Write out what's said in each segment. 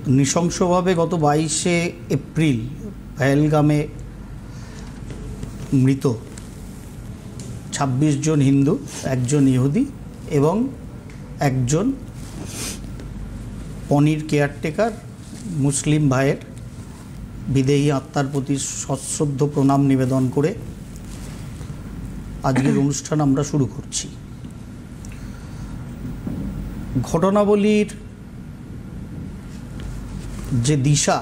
নৃশংসভাবে গত 22শে এপ্রিল পহেলগামে মৃত 26 জন হিন্দু, একজন ইহুদি এবং একজন পনির কেয়ারটেকার মুসলিম ভাইয়ের বিদেহী আত্মার প্রতি সশ্রদ্ধ প্রণাম নিবেদন করে আজকের অনুষ্ঠান আমরা শুরু করছি। ঘটনাবলীর যে দিশা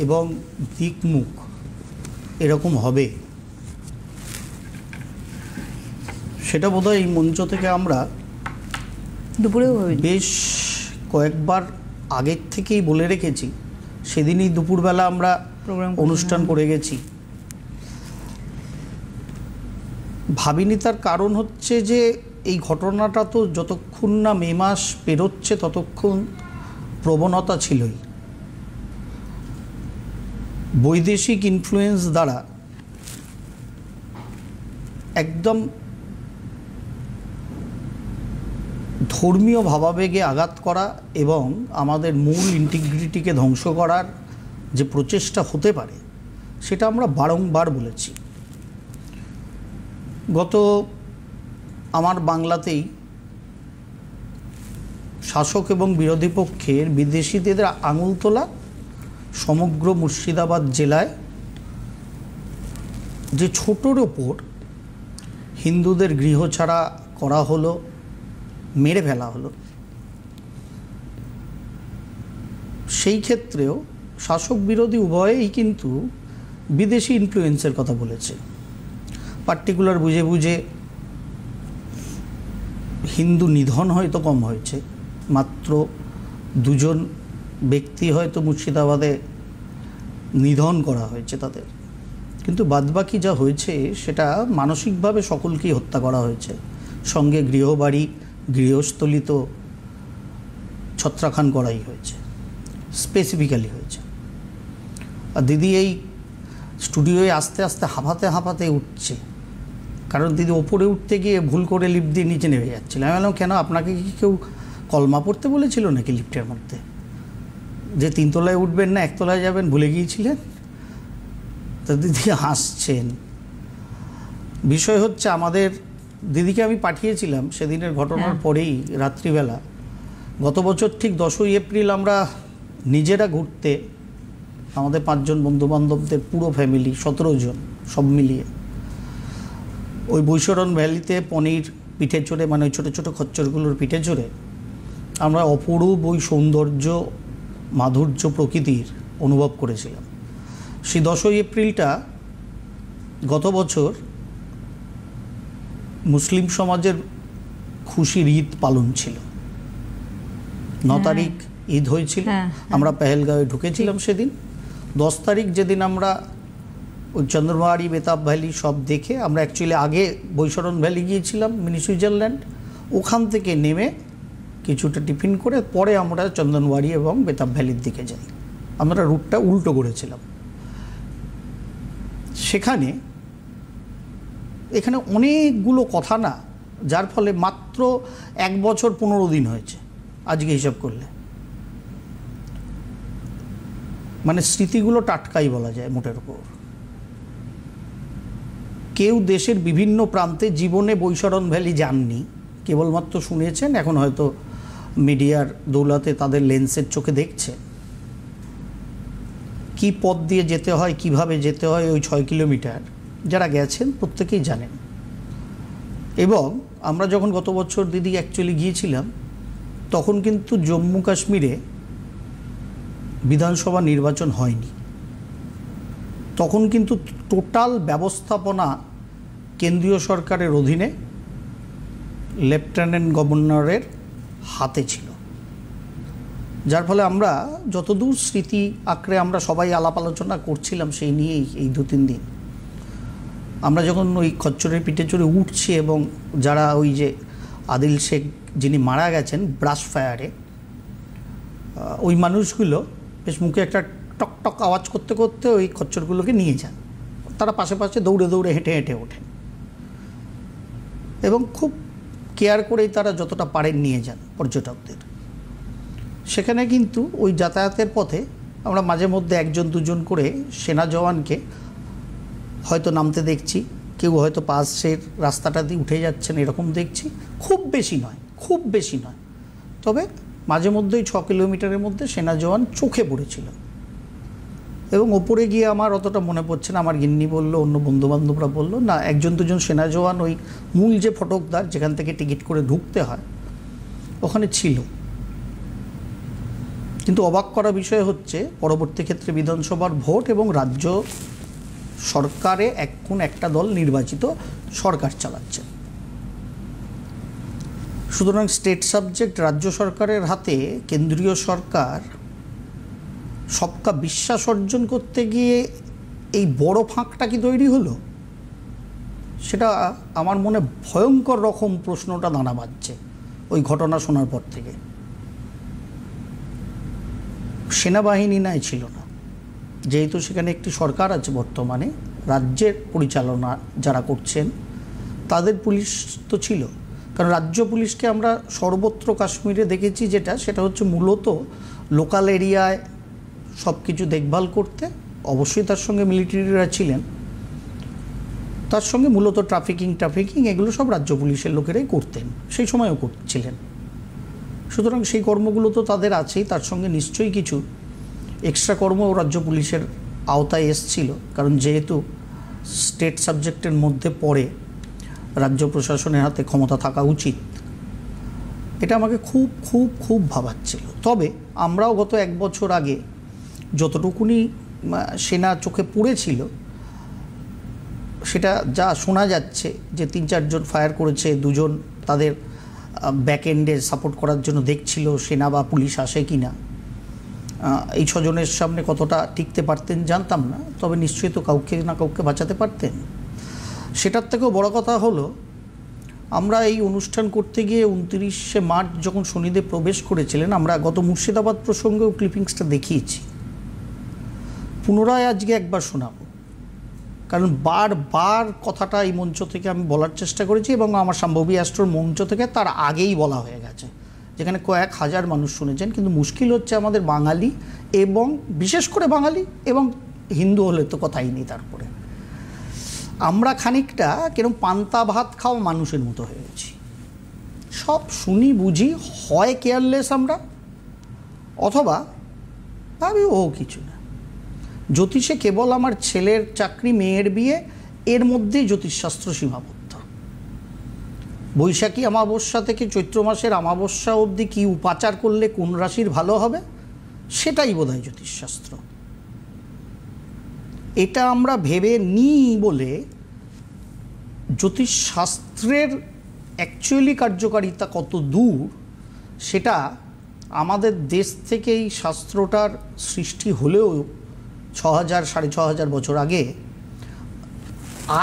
এবং দিকমুখ এরকম হবে সেটা বোধহয় এই মঞ্চ থেকে আমরা দুপুরেও বেশ কয়েকবার আগের থেকেই বলে রেখেছি। সেদিনই দুপুরবেলা আমরা অনুষ্ঠান করে গেছি। ভাবিনি, তার কারণ হচ্ছে যে এই ঘটনাটা তো যতক্ষণ না মে মাস পেরোচ্ছে ততক্ষণ প্রবণতা ছিলই। বৈদেশিক ইনফ্লুয়েন্স দ্বারা একদম ধর্মীয় ভাবাবেগে আঘাত করা এবং আমাদের মূল ইন্টিগ্রিটিকে ধ্বংস করার যে প্রচেষ্টা হতে পারে সেটা আমরা বারংবার বলেছি। গত আমার বাংলাতেই শাসক এবং বিরোধী পক্ষের বিদেশিদের আঙুল তোলা সমগ্র মুর্শিদাবাদ জেলায় যে ছোটোর ওপর হিন্দুদের গৃহছাড়া করা হলো, মেরে ফেলা হলো, সেই ক্ষেত্রেও শাসক বিরোধী উভয়েই কিন্তু বিদেশি ইনফ্লুয়েন্সের কথা বলেছে। পার্টিকুলার বুঝে বুঝে হিন্দু নিধন হয়তো কম হয়েছে, মাত্র 2 জন ব্যক্তি হয়তো মুর্শিদাবাদে নিধন করা হয়েছে তাদের, কিন্তু বাদবাকি যা হয়েছে সেটা মানসিকভাবে সকলকেই হত্যা করা হয়েছে। সঙ্গে গৃহবাড়ি, গৃহস্থলী তো ছত্রাখান করাই হয়েছে, স্পেসিফিক্যালি হয়েছে। আর দিদি এই স্টুডিওয়ে আস্তে আস্তে হাঁপাতে হাঁপাতে উঠছে, কারণ দিদি ওপরে উঠতে গিয়ে ভুল করে লিফট দিয়ে নিচে নেমে যাচ্ছিল। আমি বললাম, কেন, আপনাকে কি কেউ কলমা পড়তে বলেছিল নাকি লিফটের মধ্যে, যে 3 তলায় উঠবেন না 1 তলায় যাবেন, ভুলে গিয়েছিলেন? তো দিদি হাসছেন। বিষয় হচ্ছে, আমাদের দিদিকে আমি পাঠিয়েছিলাম সেদিনের ঘটনার পরেই রাত্রিবেলা। গত বছর ঠিক 10ই এপ্রিল আমরা নিজেরা ঘুরতে, আমাদের 5 জন বন্ধুবান্ধবদের পুরো ফ্যামিলি 17 জন সব মিলিয়ে ওই বৈশরণ ভ্যালিতে পনির পিঠে চড়ে, মানে ওই ছোটো ছোটো খচ্চরগুলোর পিঠে চড়ে আমরা অপরূপ ওই সৌন্দর্য, মাধুর্য প্রকৃতির অনুভব করেছিলাম। সেই 10ই এপ্রিলটা গত বছর মুসলিম সমাজের খুশির ঈদ পালন ছিল। 9 তারিখ ঈদ হয়েছিল, আমরা পেহেলগাঁওয়ে ঢুকেছিলাম সেদিন। 10 তারিখ যেদিন আমরা ওই চন্দ্রমারি, বেতাব ভ্যালি সব দেখে, আমরা অ্যাকচুয়ালি আগে বৈশরণ ভ্যালি গিয়েছিলাম, মিনি সুইজারল্যান্ড। ওখান থেকে নেমে কিছুটা টিফিন করে পরে আমরা চন্দনবাড়ি এবং বেতাব ভ্যালির দিকে যাই। আমরা রুটটা উল্টো করেছিলাম। এখানে অনেকগুলো কথা না, যার ফলে মাত্র 1 বছর 15 দিন হয়েছে আজকে হিসাব করলে, মানে স্মৃতিগুলো টাটকাই বলা যায় মোটের উপর। কেউ দেশের বিভিন্ন প্রান্তে জীবনে বৈশরণ ভ্যালি যাননি, কেবলমাত্র শুনেছেন, এখন হয়তো মিডিয়ার দৌলতে তাদের লেন্সের চোখে দেখছে কি পথ দিয়ে যেতে হয়, কিভাবে যেতে হয়। ওই 6 কিলোমিটার যারা গেছেন প্রত্যেকেই জানেন। এবং আমরা যখন গত বছর দিদি অ্যাকচুয়ালি গিয়েছিলাম, তখন কিন্তু জম্মু কাশ্মীরে বিধানসভা নির্বাচন হয়নি। তখন কিন্তু টোটাল ব্যবস্থাপনা কেন্দ্রীয় সরকারের অধীনে লেফটেন্যান্ট গভর্নরের হাতে ছিল, যার ফলে আমরা যতদূর স্মৃতি আঁকড়ে আমরা সবাই আলাপ আলোচনা করছিলাম সেই নিয়েই এই 2-3 দিন। আমরা যখন ওই খচ্চরের পিঠে চড়ে উঠছি এবং যারা ওই যে আদিল শেখ যিনি মারা গেছেন ব্রাশ ফায়ারে, ওই মানুষগুলো বেশ মুখে একটা টক টক আওয়াজ করতে করতে ওই খচ্চরগুলোকে নিয়ে যান। তারা পাশে পাশে দৌড়ে দৌড়ে হেঁটে হেঁটে ওঠেন এবং খুব কেয়ার করেই তারা যতটা পারেন নিয়ে যান পর্যটকদের। সেখানে কিন্তু ওই যাতায়াতের পথে আমরা মাঝে মধ্যে একজন দুজন করে সেনা জওয়ানকে হয়তো নামতে দেখছি, কেউ হয়তো পাশের রাস্তাটা দিয়ে উঠে যাচ্ছেন, এরকম দেখছি। খুব বেশি নয়, তবে মাঝে মধ্যেই 6 কিলোমিটারের মধ্যে সেনা জওয়ান চোখে পড়েছিল। এবং ওপরে গিয়ে আমার অতটা মনে পড়ছে না, আমার গিন্নি বললো, অন্য বন্ধুবান্ধবরা বললো, না একজন দুজন সেনা জওয়ান ওই মূল যে ফটকদ্বার যেখান থেকে টিকিট করে ঢুকতে হয় ওখানে ছিল। কিন্তু অবাক করা বিষয় হচ্ছে পরবর্তী ক্ষেত্রে বিধানসভার ভোট এবং রাজ্য সরকারে এখন একটা দল নির্বাচিত সরকার চালাচ্ছে। সুতরাং স্টেট সাবজেক্ট রাজ্য সরকারের হাতে কেন্দ্রীয় সরকার সবকা বিশ্বাস অর্জন করতে গিয়ে এই বড় ফাঁকটা কি তৈরি হলো, সেটা আমার মনে ভয়ঙ্কর রকম প্রশ্নটা দানা বাজছে ওই ঘটনা শোনার পর থেকে। সেনাবাহিনী নাই ছিল না, যেহেতু সেখানে একটি সরকার আছে বর্তমানে, রাজ্যের পরিচালনা যারা করছেন তাদের পুলিশ তো ছিল। কারণ রাজ্য পুলিশকে আমরা সর্বত্র কাশ্মীরে দেখেছি সেটা হচ্ছে মূলত লোকাল এরিয়ায় সব কিছু দেখভাল করতে, অবশ্যই তার সঙ্গে মিলিটারিরা ছিলেন, তার সঙ্গে মূলত ট্রাফিকিং এগুলো সব রাজ্য পুলিশের লোকেরাই করতেন, সেই সময়ও করছিলেন। সুতরাং সেই কর্মগুলো তো তাদের আছেই, তার সঙ্গে নিশ্চয়ই কিছু এক্সট্রা কর্ম রাজ্য পুলিশের আওতায় এসছিল। কারণ যেহেতু স্টেট সাবজেক্টের মধ্যে পড়ে, রাজ্য প্রশাসনের হাতে ক্ষমতা থাকা উচিত, এটা আমাকে খুব খুব খুব ভাবাচ্ছিল। তবে আমরাও গত 1 বছর আগে যতটুকুনি সেনা চোখে পড়েছিল, সেটা যা শোনা যাচ্ছে যে 3-4 জন ফায়ার করেছে, 2 জন তাদের ব্যাক এন্ডে সাপোর্ট করার জন্য দেখছিল সেনা বা পুলিশ আসে কি না। এই 6 জনের সামনে কতটা টিকতে পারতেন জানতাম না, তবে নিশ্চয়ই তো কাউকে না কাউকে বাঁচাতে পারতেন। সেটার থেকেও বড় কথা হলো, আমরা এই অনুষ্ঠান করতে গিয়ে 29শে মার্চ যখন শনিদেব প্রবেশ করেছিলেন, আমরা গত মুর্শিদাবাদ প্রসঙ্গেও ক্লিপিংসটা দেখিয়েছি, পুনরায় আজকে একবার শোনাবো। কারণ বারবার কথাটা এই মঞ্চ থেকে আমি বলার চেষ্টা করেছি, এবং আমার সম্ভবী অ্যাস্ট্রোর মঞ্চ থেকে তার আগেই বলা হয়ে গেছে, যেখানে কয়েক হাজার মানুষ শুনেছেন। কিন্তু মুশকিল হচ্ছে আমাদের বাঙালি, এবং বিশেষ করে বাঙালি এবং হিন্দু হলে তো কথাই নেই, তারপরে আমরা খানিকটা কিরকম পান্তা ভাত খাওয়া মানুষের মতো হয়ে গেছি। সব শুনি বুঝি, হয় কেয়ারলেস আমরা, অথবা ভাবি ও কিছু না, জ্যোতিষে কেবল আমার ছেলের চাকরি, মেয়ের বিয়ে, এর মধ্যেই জ্যোতিষশাস্ত্র সীমাবদ্ধ। বৈশাখী অমাবস্যা থেকে চৈত্র মাসের অমাবস্যা অবধি কী উপাচার করলে কোন রাশির ভালো হবে, সেটাই বোধহয় জ্যোতিষশাস্ত্র। এটা আমরা ভেবে নিই বলে জ্যোতিষশাস্ত্রের অ্যাকচুয়ালি কার্যকারিতা কত দূর, সেটা আমাদের দেশ থেকে এই শাস্ত্রটার সৃষ্টি হলেও 6000-6500 বছর আগে,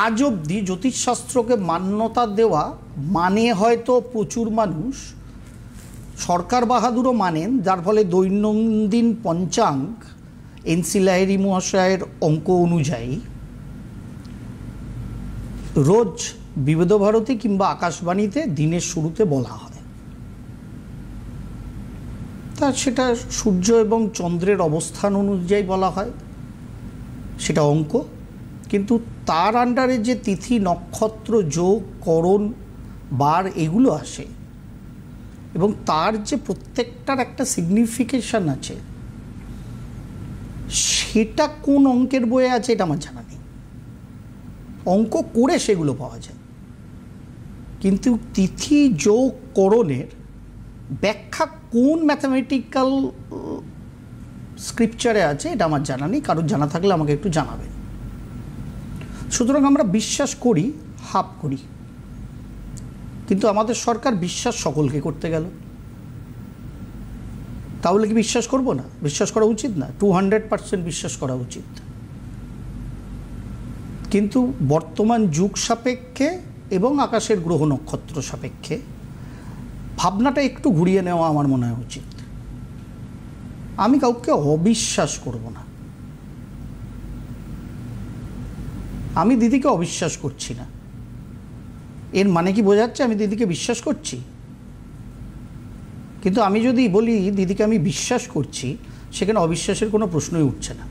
আজ অবধি জ্যোতিষশাস্ত্রকে মান্যতা দেওয়া মানে হয়তো প্রচুর মানুষ, সরকার বাহাদুরও মানেন, যার ফলে দৈনন্দিন পঞ্চাঙ্গ এনসি লাহিড়ী মহাশয়ের অঙ্ক অনুযায়ী রোজ বিবিধভারতী কিংবা আকাশবাণীতে দিনের শুরুতে বলা হয়। তা সেটা সূর্য এবং চন্দ্রের অবস্থান অনুযায়ী বলা হয়, সেটা অঙ্ক। কিন্তু তার আন্ডারে যে তিথি, নক্ষত্র, যোগ, করণ, বার এগুলো আসে, এবং তার যে প্রত্যেকটার একটা সিগনিফিকেশন আছে, সেটা কোন অঙ্কের বইয়ে আছে এটা আমার জানা নেই। অঙ্ক করে সেগুলো পাওয়া যায়, কিন্তু তিথি, যোগ, করণের ব্যাখ্যা কোন ম্যাথামেটিক্যাল স্ক্রিপচারে আছে এটা আমার জানা নেই। কারোর জানা থাকলে আমাকে একটু জানাবেন। সুতরাং আমরা বিশ্বাস করি, হাফ করি, কিন্তু আমাদের সরকার বিশ্বাস সকলকে করতে গেল। তাহলে কি বিশ্বাস করব না? বিশ্বাস করা উচিত না? 200% বিশ্বাস করা উচিত। কিন্তু বর্তমান যুগ সাপেক্ষে এবং আকাশের গ্রহ নক্ষত্র সাপেক্ষে ভাবনাটা একটু ঘুরিয়ে নেওয়া আমার মনে হয় উচিত। আমি কাউকে অবিশ্বাস করব না, আমি দিদিকে অবিশ্বাস করছি না। এর মানে কি বোঝাচ্ছে আমি দিদিকে বিশ্বাস করছি? কিন্তু আমি যদি বলি দিদিকে আমি বিশ্বাস করছি, সেখানে অবিশ্বাসের কোনো প্রশ্নই উঠছে না।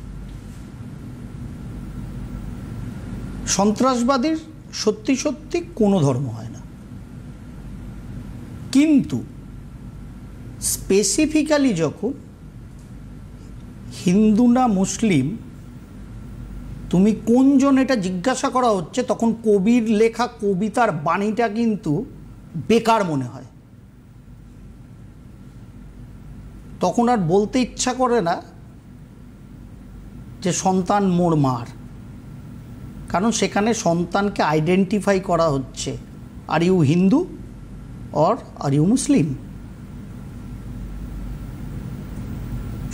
সন্ত্রাসবাদীর সত্যি সত্যি কোনো ধর্ম হয় না, কিন্তু স্পেসিফিক্যালি যখন হিন্দু না মুসলিম তুমি কোনজন এটা জিজ্ঞাসা করা হচ্ছে, তখন কবির লেখা কবিতার বাণীটা কিন্তু বেকার মনে হয়। তখন আর বলতে ইচ্ছা করে না যে সন্তান মোর মার, কারণ সেখানে সন্তানকে আইডেন্টিফাই করা হচ্ছে, are you Hindu or are you Muslim.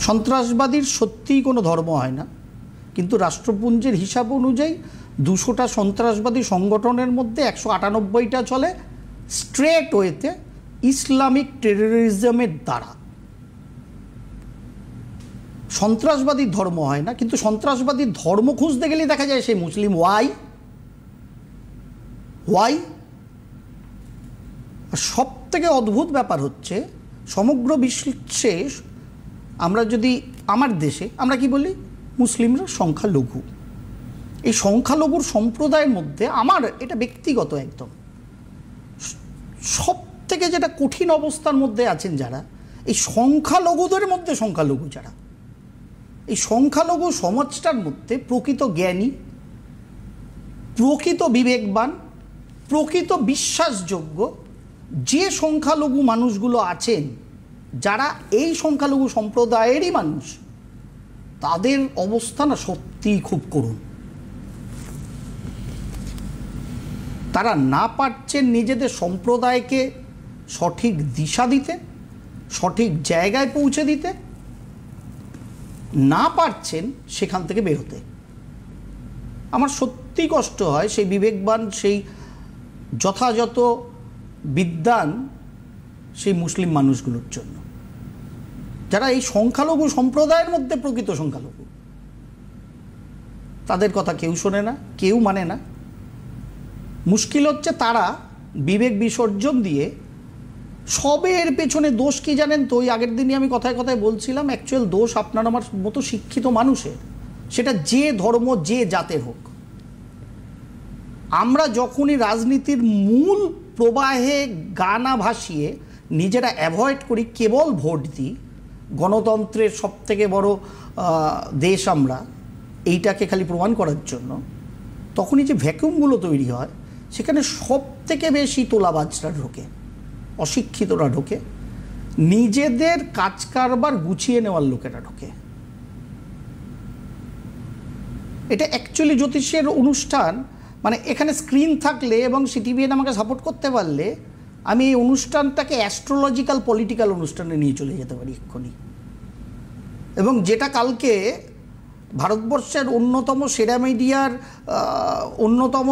সন্ত্রাসবাদীর সত্যিই কোনো ধর্ম হয় না, কিন্তু রাষ্ট্রপুঞ্জের হিসাব অনুযায়ী 200টা সন্ত্রাসবাদী সংগঠনের মধ্যে 198টা চলে স্ট্রেট ওয়েতে ইসলামিক টেররিজমের দ্বারা। সন্ত্রাসবাদীর ধর্ম হয় না, কিন্তু সন্ত্রাসবাদীর ধর্ম খুঁজতে গেলে দেখা যায় সেই মুসলিম। ওয়াই? আর সব থেকে অদ্ভুত ব্যাপার হচ্ছে, সমগ্র বিশ্বে আমরা যদি আমার দেশে আমরা কি বলি, মুসলিমরা সংখ্যালঘু। এই সংখ্যালঘুর সম্প্রদায়ের মধ্যে আমার এটা ব্যক্তিগত একদম সব থেকে যেটা কঠিন অবস্থার মধ্যে আছেন যারা, এই সংখ্যালঘুদের মধ্যে সংখ্যালঘু যারা, এই সংখ্যালঘু সমাজটার মধ্যে প্রকৃত জ্ঞানী, প্রকৃত বিবেকবান, প্রকৃত বিশ্বাসযোগ্য যে সংখ্যালঘু মানুষগুলো আছেন, যারা এই সংখ্যালঘু সম্প্রদায়েরই মানুষ, তাদের অবস্থা না সত্যিই খুব করুণ। তারা না পারছেন নিজেদের সম্প্রদায়কে সঠিক দিশা দিতে, সঠিক জায়গায় পৌঁছে দিতে, না পারছেন সেখান থেকে বেরোতে। আমার সত্যি কষ্ট হয় সেই বিবেকবান, সেই যথাযথ বিদ্বান সেই মুসলিম মানুষগুলোর জন্য, যারা এই সংখ্যালঘু সম্প্রদায়ের মধ্যে প্রকৃত সংখ্যালঘু। তাদের কথা কেউ শোনে না, কেউ মানে না। মুশকিল হচ্ছে তারা বিবেক বিসর্জন দিয়ে সবের পেছনে দোষ কি জানেন তো? ওই আগের দিনই আমি কথায় কথায় বলছিলাম, অ্যাকচুয়াল দোষ আপনার আমার মতো শিক্ষিত মানুষের, সেটা যে ধর্ম যে জাতের হোক। আমরা যখনই রাজনীতির মূল প্রবাহে গা না ভাসিয়ে নিজেরা অ্যাভয়েড করি, কেবল ভোট দিই, গণতন্ত্রের সবথেকে বড় দেশ আমরা, এইটাকে খালি প্রমাণ করার জন্য, তখনই যে ভ্যাকুমগুলো তৈরি হয়, সেখানে সব থেকে বেশি তোলাবাজরা ঢোকে, অশিক্ষিতরা ঢোকে, নিজেদের কাজ কারবার গুছিয়ে নেওয়ার লোকেরা ঢোকে। এটা অ্যাকচুয়ালি জ্যোতিষের অনুষ্ঠান, মানে এখানে স্ক্রিন থাকলে এবং সিটিভিএন আমাকে সাপোর্ট করতে পারলে আমি এই অনুষ্ঠানটাকে অ্যাস্ট্রোলজিক্যাল পলিটিক্যাল অনুষ্ঠানে নিয়ে চলে যেতে পারি এক্ষুনি। এবং যেটা কালকে ভারতবর্ষের অন্যতম সেরা মিডিয়ার অন্যতম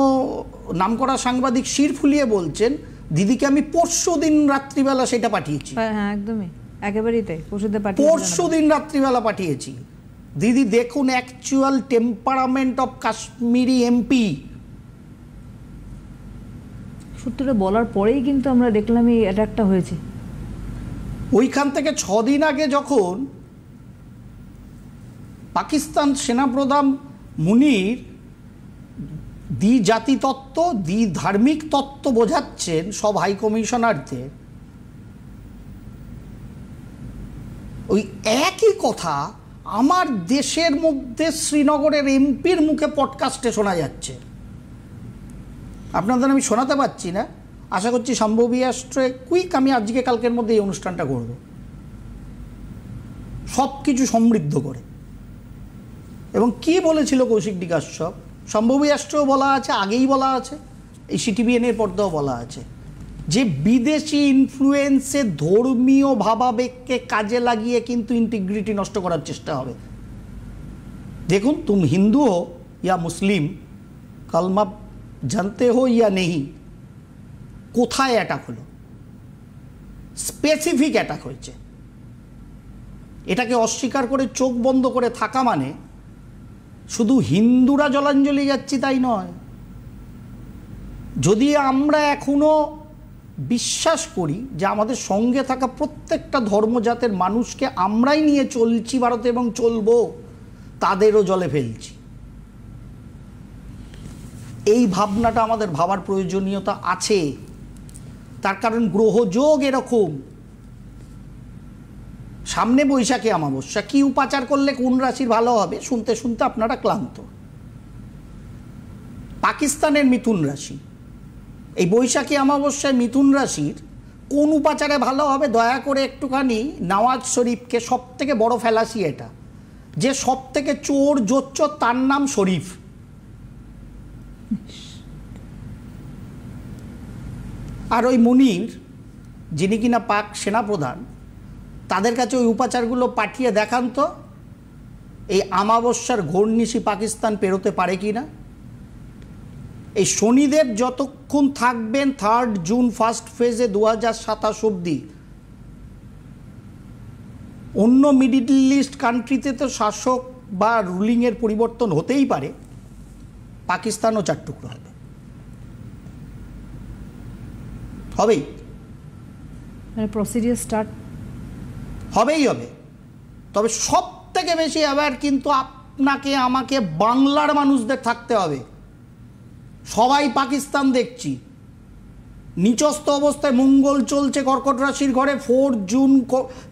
নামকরা সাংবাদিক শির ফুলিয়ে বলছেন, দিদিকে আমি পরশু দিন রাত্রিবেলা সেটা পাঠিয়েছি। হ্যাঁ একদমই, একেবারেই তাই। পরশু দিন রাত্রিবেলা পাঠিয়েছি। দিদি দেখুন actual temperament of Kashmiri MP. সূত্রটা বলার পরেই কিন্তু আমরা দেখলাম এই অ্যাটাকটা হয়েছে। ওইখান থেকে 6 দিন আগে যখন পাকিস্তান সেনাপ্রধান মুনির দ্বি-জাতি তত্ত্ব, দ্বি-ধার্মিক তত্ত্ব বোঝাচ্ছেন সব হাই কমিশনারদের, ওই একই কথা আমার দেশের মধ্যে শ্রীনগরের এমপির মুখে পডকাস্টে শোনা যাচ্ছে। আপনাদের আমি শোনাতে পারছি না, আশা করছি সম্ভবী রাষ্ট্রে কুইক আমি আজকে কালকের মধ্যে এই অনুষ্ঠানটা করব, সব কিছু সমৃদ্ধ করে। এবং কি বলেছিল কৌশিক ডিকাশ্যপ, সম্ভবী রাষ্ট্রেও বলা আছে, আগেই বলা আছে, এই সিটিভিএনের পর্দাও বলা আছে, যে বিদেশি ইনফ্লুয়েন্সে ধর্মীয় ভাবাবেগকে কাজে লাগিয়ে কিন্তু ইন্টিগ্রিটি নষ্ট করার চেষ্টা হবে। দেখুন, তুম হিন্দু হো ইয়া মুসলিম, কালমা জানতে হো ইয়া নেই, কোথায় অ্যাটাক হলো? স্পেসিফিক অ্যাটাক হয়েছে। এটাকে অস্বীকার করে চোখ বন্ধ করে থাকা মানে শুধু হিন্দুরা জলাঞ্জলি যাচ্ছি তাই নয়। যদি আমরা এখনো বিশ্বাস করি যে আমাদের সঙ্গে থাকা প্রত্যেকটা ধর্মজাতের মানুষকে আমরাই নিয়ে চলছি ভারতে এবং চলবো, তাদেরও জলে ফেলছি। এই ভাবনাটা আমাদের ভাবার প্রয়োজনীয়তা আছে। তার কারণ গ্রহযোগ এরকম। সামনে বৈশাখী অমাবস্যা, কি উপাচার করলে কোন রাশির ভালো হবে শুনতে শুনতে আপনারা ক্লান্ত। পাকিস্তানের মিথুন রাশি, এই বৈশাখী অমাবস্যায় মিথুন রাশির কোন উপাচারে ভালো হবে দয়া করে একটুখানি নওয়াজ শরীফকে, সব থেকে বড় ফ্যালাসি এটা, যে সব থেকে চোর জোচ্চোর তার নাম শরীফ। আর ওই মুনির যিনি কিনা পাক সেনাপ্রধান, তাদের কাছে ওই উপাচারগুলো পাঠিয়ে দেখান তো এই অমাবস্যার ঘূর্ণিশি পাকিস্তান পেরোতে পারে কি না। এই শনিদেব যতক্ষণ থাকবেন 3 জুন ফার্স্ট ফেজে 2027 অবধি, অন্য মিডল ইস্ট কান্ট্রিতে তো শাসক বা রুলিংয়ের পরিবর্তন হতেই পারে, পাকিস্তানও 4 টুকরো হবে, হবেই, মানে প্রসিডিউর স্টার্ট হবেই হবে। তবে সব থেকে বেশি আবার কিন্তু আপনাকে আমাকে বাংলার মানুষদের থাকতে হবে। সবাই পাকিস্তান দেখছি, নিচস্থ অবস্থায় মঙ্গল চলছে কর্কট রাশির ঘরে। 4 জুন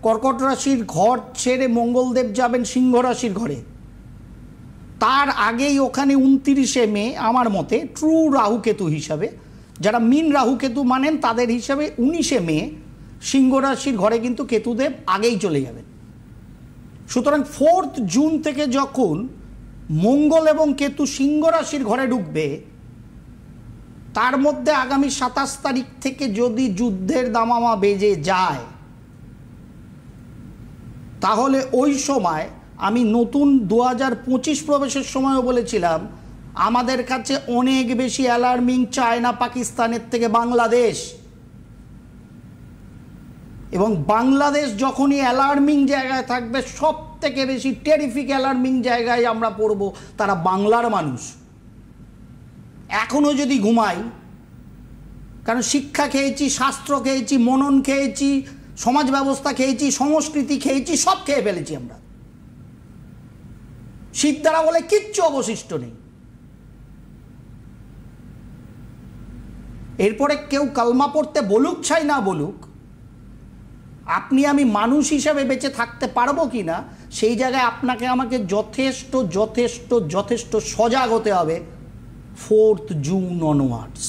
কর্কট রাশির ঘর ছেড়ে মঙ্গলদেব যাবেন সিংহ রাশির ঘরে। তার আগেই ওখানে 29শে মে আমার মতে ট্রু রাহুকেতু হিসাবে, যারা মিন রাহুকেতু মানেন তাদের হিসাবে 19শে মে সিংহ রাশির ঘরে কিন্তু কেতুদেব আগেই চলে যাবেন। সুতরাং 4 জুন থেকে যখন মঙ্গল এবং কেতু সিংহ রাশির ঘরে ঢুকবে, তার মধ্যে আগামী 27 তারিখ থেকে যদি যুদ্ধের দামামা বেজে যায়, তাহলে ওই সময় আমি নতুন 2025 প্রবেশের সময়ও বলেছিলাম, আমাদের কাছে অনেক বেশি অ্যালার্মিং চায়না পাকিস্তানের থেকে বাংলাদেশ। এবং বাংলাদেশ যখনই অ্যালার্মিং জায়গায় থাকবে, সব থেকে বেশি টেরিফিক অ্যালার্মিং জায়গায় আমরা পড়ব, তারা বাংলার মানুষ। এখনও যদি ঘুমাই, কারণ শিক্ষা খেয়েছি, শাস্ত্র খেয়েছি, মনন খেয়েছি, সমাজ ব্যবস্থা খেয়েছি, সংস্কৃতি খেয়েছি, সব খেয়ে ফেলেছি আমরা। সিদ্ধারা বলে কিচ্ছু অবশিষ্ট নেই। এরপরে কেউ কালমা পড়তে বলুক চাই না বলুক, আপনি আমি মানুষ হিসাবে বেঁচে থাকতে পারবো কি না, সেই জায়গায় আপনাকে আমাকে যথেষ্ট যথেষ্ট যথেষ্ট সজাগ হতে হবে 4 জুন অনওয়ার্ডস।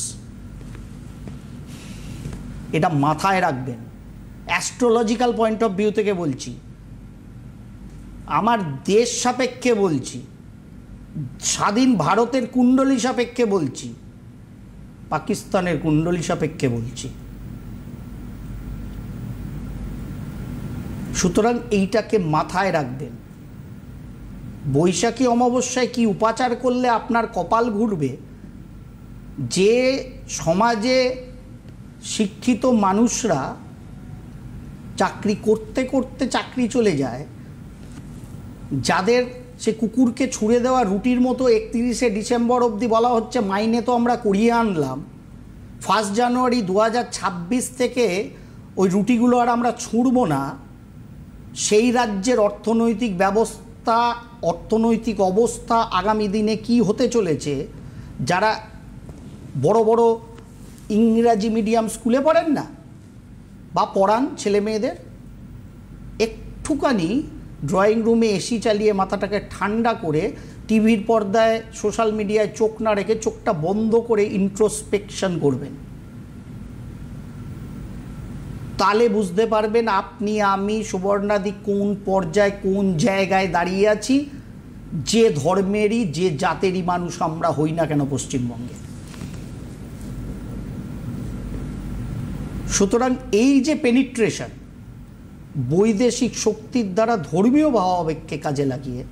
এটা মাথায় রাখবেন। অ্যাস্ট্রোলজিক্যাল পয়েন্ট অফ ভিউ থেকে বলছি, আমার দেশ সাপেক্ষে বলছি, স্বাধীন ভারতের কুণ্ডলী সাপেক্ষে বলছি, পাকিস্তানের কুণ্ডলী সাপেক্ষে বলছি। সুতরাং এইটাকে মাথায় রাখবেন। বৈশাখী অমাবস্যায় কি উপাচার করলে আপনার কপাল ঘুরবে, যে সমাজে শিক্ষিত মানুষরা চাকরি করতে করতে চাকরি চলে যায়, যাদের সে কুকুরকে ছুঁড়ে দেওয়া রুটির মতো 31শে ডিসেম্বর অবধি বলা হচ্ছে মাইনে তো আমরা করিয়ে আনলাম, 1 জানুয়ারি 2026 থেকে ওই রুটিগুলো আর আমরা ছুঁড়ব না, সেই রাজ্যের অর্থনৈতিক ব্যবস্থা, অর্থনৈতিক অবস্থা আগামী দিনে কি হতে চলেছে, যারা বড় বড় ইংরাজি মিডিয়াম স্কুলে পড়েন না বা পড়ান ছেলে মেয়েদের, একটুখানি ড্রয়িং রুমে এসি চালিয়ে মাথাটাকে ঠান্ডা করে টিভির পর্দায় সোশ্যাল মিডিয়ায় চোখ না রেখে চোখটা বন্ধ করে ইন্ট্রোস্পেকশন করবেন। তাহলে বুঝতে পারবেন আপনি আমি সুবর্ণাদি কোন পর্যায়ে কোন জায়গায় দাঁড়িয়ে আছি, যে ধর্মেরই যে জাতেরই মানুষ আমরা হই না কেন পশ্চিমবঙ্গে। সুতরাং এই যে পেনিট্রেশন বৈদেশিক শক্তির দ্বারা ধর্মীয় ভাবাবেগকে কাজে লাগিয়ে,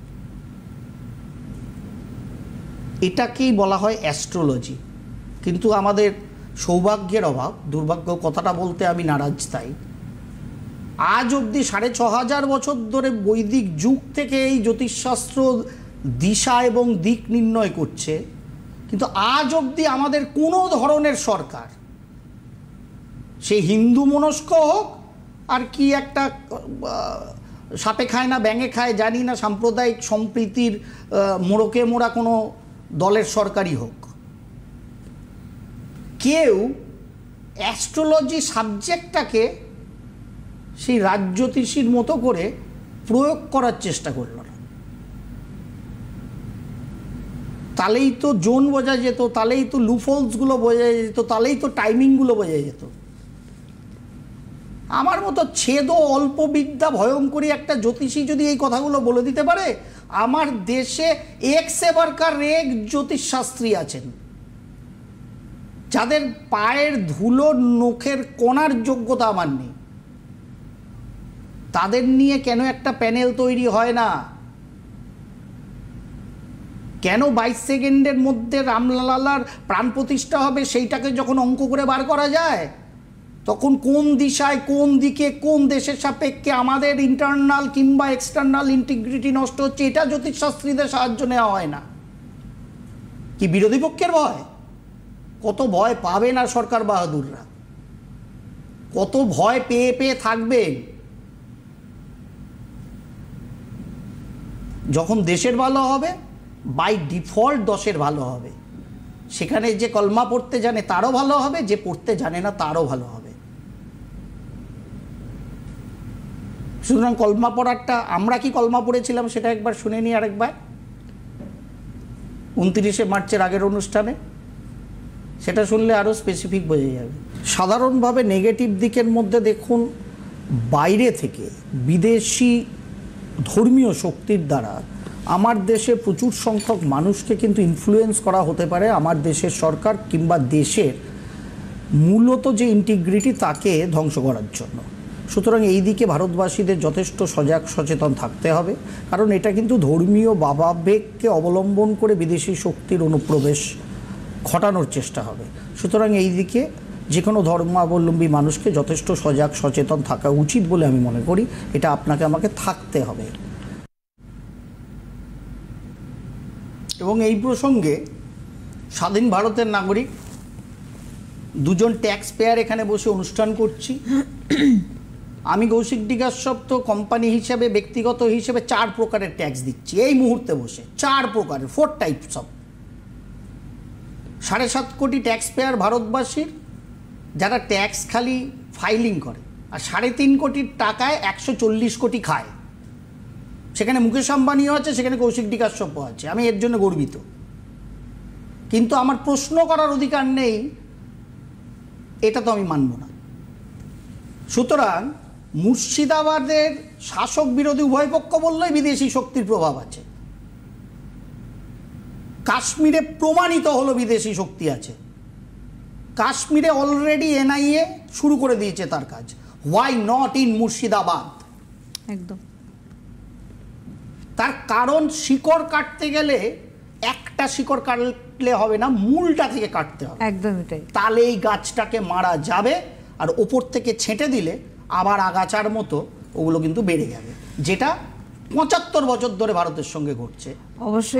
এটাকেই বলা হয় অ্যাস্ট্রোলজি। কিন্তু আমাদের সৌভাগ্যের অভাব, দুর্ভাগ্য কথাটা বলতে আমি নারাজ, তাই আজ অবধি 6500 বছর ধরে বৈদিক যুগ থেকে এই জ্যোতিষশাস্ত্র দিশা এবং দিক নির্ণয় করছে, কিন্তু আজ অবধি আমাদের কোনো ধরনের সরকার সে হিন্দু মনস্ক হোক আর কি একটা সাপে খায় না ব্যাঙে খায় জানি না, সাম্প্রদায়িক সম্প্রীতির মোড়কে মোড়া কোনো দলের সরকারই হোক, কেউ অ্যাস্ট্রোলজি সাবজেক্টটাকে সেই রাজজ্যোতিষীর মতো করে প্রয়োগ করার চেষ্টা করল না। তাহলেই তো জোন বোঝা যেত, তাহলেই তো লুফলসগুলো বোঝা যেত, তাহলেই তো টাইমিংগুলো বোঝা যেত। আমার মতো ছেদ অল্প বিদ্যা ভয়ঙ্করী একটা জ্যোতিষী যদি এই কথাগুলো বলে দিতে পারে, আমার দেশে এক্সেবারকার এক জ্যোতিষশাস্ত্রী আছেন যাদের পায়ের ধুলো নখের কোণার যোগ্যতা আমার নেই। তাদের নিয়ে কেন একটা প্যানেল তৈরি হয় না? কেন 22 সেকেন্ডের মধ্যে রামলালার প্রাণ প্রতিষ্ঠা হবে সেইটাকে যখন অঙ্ক করে বার করা যায়, তখন কোন দিশায়, কোন দিকে, কোন দেশের সাপেক্ষে আমাদের ইন্টারনাল কিংবা এক্সটার্নাল ইন্টিগ্রিটি নষ্ট হচ্ছে, এটা জ্যোতিষশাস্ত্রীদের সাহায্য নেওয়া হয় না। কি বিরোধী পক্ষের ভয়? কত ভয় পাবে না সরকার বাহাদুররা, কত ভয় পেয়ে পেয়ে থাকবেন। যখন দেশের ভালো হবে, বাই ডিফল্ট দশের ভালো হবে। সেখানে যে কলমা পড়তে জানে তারও ভালো হবে, যে পড়তে জানে না তারও ভালো হবে। সুতরাং কলমা পড়ারটা, আমরা কি কলমা পড়েছিলাম সেটা একবার শুনে নিই আরেকবার, 29শে মার্চের আগের অনুষ্ঠানে। সেটা শুনলে আরও স্পেসিফিক বোঝা যাবে। সাধারণভাবে নেগেটিভ দিকের মধ্যে দেখুন, বাইরে থেকে বিদেশি ধর্মীয় শক্তির দ্বারা আমার দেশে প্রচুর সংখ্যক মানুষকে কিন্তু ইনফ্লুয়েন্স করা হতে পারে আমার দেশের সরকার কিংবা দেশের মূলত যে ইন্টিগ্রিটি তাকে ধ্বংস করার জন্য। সুতরাং এই দিকে ভারতবাসীদের যথেষ্ট সজাগ সচেতন থাকতে হবে, কারণ এটা কিন্তু ধর্মীয় ভাবাবেগকে অবলম্বন করে বিদেশি শক্তির অনুপ্রবেশ ঘটানোর চেষ্টা হবে। সুতরাং এই দিকে যে কোনো ধর্মাবলম্বী মানুষকে যথেষ্ট সজাগ সচেতন থাকা উচিত বলে আমি মনে করি। এটা আপনাকে আমাকে থাকতে হবে। এবং এই প্রসঙ্গে স্বাধীন ভারতের নাগরিক দুজন ট্যাক্স পেয়ার এখানে বসে অনুষ্ঠান করছি। আমি কৌশিক ডিগাশ্বপ তো কোম্পানি হিসেবে, ব্যক্তিগত হিসেবে 4 প্রকারের ট্যাক্স দিচ্ছি এই মুহূর্তে বসে, 4 প্রকারের, 4 টাইপস অফ। 7.5 কোটি ট্যাক্স পেয়ার ভারতবাসীর যারা ট্যাক্স খালি ফাইলিং করে, আর 3.5 কোটির টাকায় 140 কোটি খায়। সেখানে মুকেশ আম্বানিও আছে, সেখানে কৌশিক ডিগাশ্বপও আছে। আমি এর জন্য গর্বিত, কিন্তু আমার প্রশ্ন করার অধিকার নেই, এটা তো আমি মানব না। সুতরাং মুর্শিদাবাদের শাসক বিরোধী উভয় পক্ষ বললেই বিদেশি শক্তির প্রভাব আছে। কাশ্মীরে প্রমাণিত হলো বিদেশি শক্তি আছে। কাশ্মীরে অলরেডি এনআইএ শুরু করে দিয়েছে তার কাজ। Why not in Murshidabad? একদম। তার কারণ শিকড় কাটতে গেলে একটা শিকড় কাটলে হবে না, মূলটা থেকে কাটতে হবে। একদমই তাই। তাহলে এই গাছটাকে মারা যাবে, আর ওপর থেকে ছেঁটে দিলে আবার আগাছার মতো ওগুলো কিন্তু বেড়ে যাবে, যেটা 75 বছর ধরে ভারতের সঙ্গে ঘটছে। অবশ্যই।